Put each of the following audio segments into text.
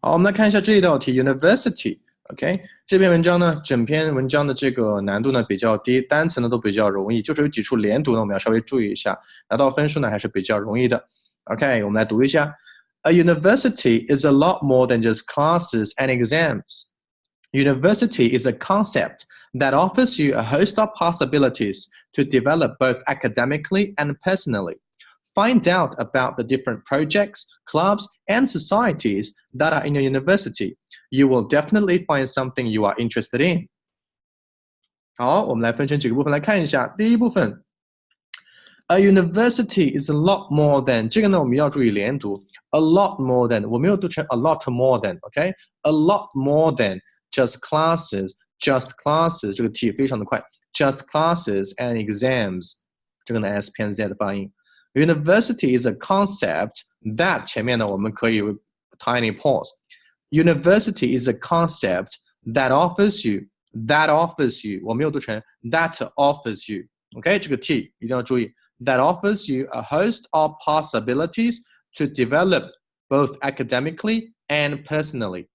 好，我们来看一下这一道题 University。OK， 这篇文章呢，整篇文章的这个难度呢比较低，单词呢都比较容易，就是有几处连读呢，我们要稍微注意一下，拿到分数呢还是比较容易的。OK， 我们来读一下。A university is a lot more than just classes and exams. University is a concept that offers you a host of possibilities to develop both academically and personally. Find out about the different projects, clubs, and societies that are in your university. You will definitely find something you are interested in. 好，我们来分成几个部分来看一下。第一部分 ，A university is a lot more than 这个呢，我们要注意连读。A lot more than 我没有读成 a lot more than，OK？A lot more than just classes，just classes 这个 t 非常的快 ，just classes and exams 这个呢 s 偏 z 的发音。University is a concept that 前面呢我们可以 tiny pause. University is a concept that offers you 我没有读成 that offers you. OK， 这个 t 一定要注意 that offers you a host of possibilities to develop both academically and personally.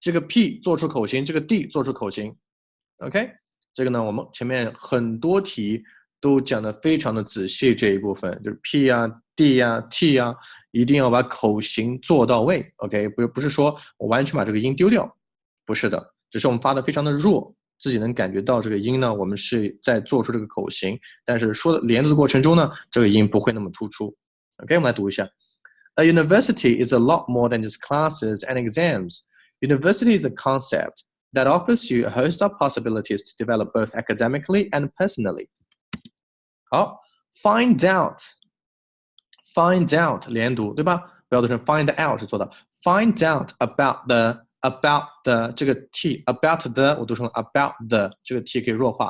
这个 p 做出口型，这个 d 做出口型。OK， 这个呢我们前面很多题都讲得非常的仔细，这一部分就是 P 啊、D 啊、T 啊，一定要把口型做到位。OK， 不是说我完全把这个音丢掉，不是的，只是我们发的非常的弱，自己能感觉到这个音呢，我们是在做出这个口型，但是说的连读的过程中呢，这个音不会那么突出。OK， 我们来读一下。A university is a lot more than just classes and exams. University is a concept that offers you a host of possibilities to develop both academically and personally. 好 ，find out 连读，对吧？不要读成 find out 是错的。Find out about the 这个 t about the 我读成 about the 这个 t 可以弱化。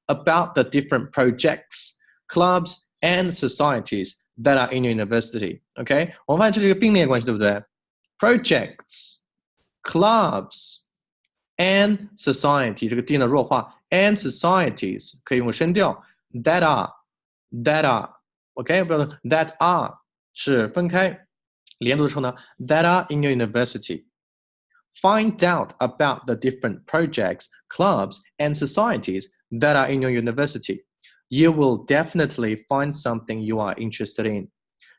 About the different projects, clubs, and societies that are in your university. OK， 我们发现这是一个并列关系，对不对 ？Projects, clubs, and society 这个 d 呢弱化 ，and societies 可以用声调 that are OK 不要说 that are 是分开连读的时候呢 that are in your university. Find out about the different projects, clubs, and societies that are in your university. You will definitely find something you are interested in.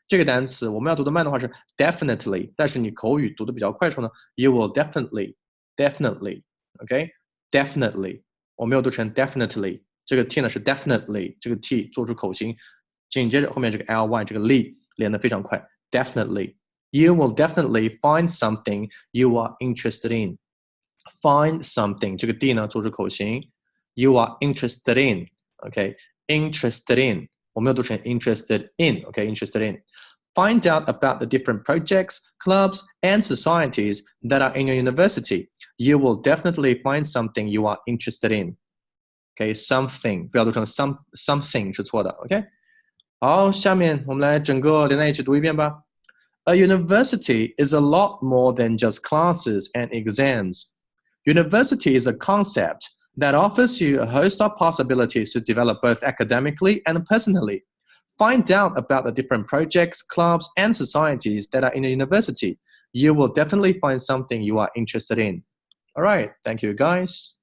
这个单词我们要读得慢的话是 definitely， 但是你口语读得比较快的时候呢 you will definitely OK definitely 我没有读成 definitely， 这个 t 呢是 definitely， 这个 t 做出口型，紧接着后面这个 ly 这个 ly 连得非常快 definitely you will definitely find something you are interested in. Find something 这个 d 呢做出口型 you are interested in OK interested in 我没有读成 interested in OK interested in. Find out about the different projects, clubs, and societies that are in your university. You will definitely find something you are interested in. OK something 不要读成 something 是错的 OK 好，下面我们来整个连在一起读一遍吧。A university is a lot more than just classes and exams. University is a concept that offers you a host of possibilities to develop both academically and personally. Find out about the different projects, clubs, and societies that are in the university. You will definitely find something you are interested in. All right, thank you guys.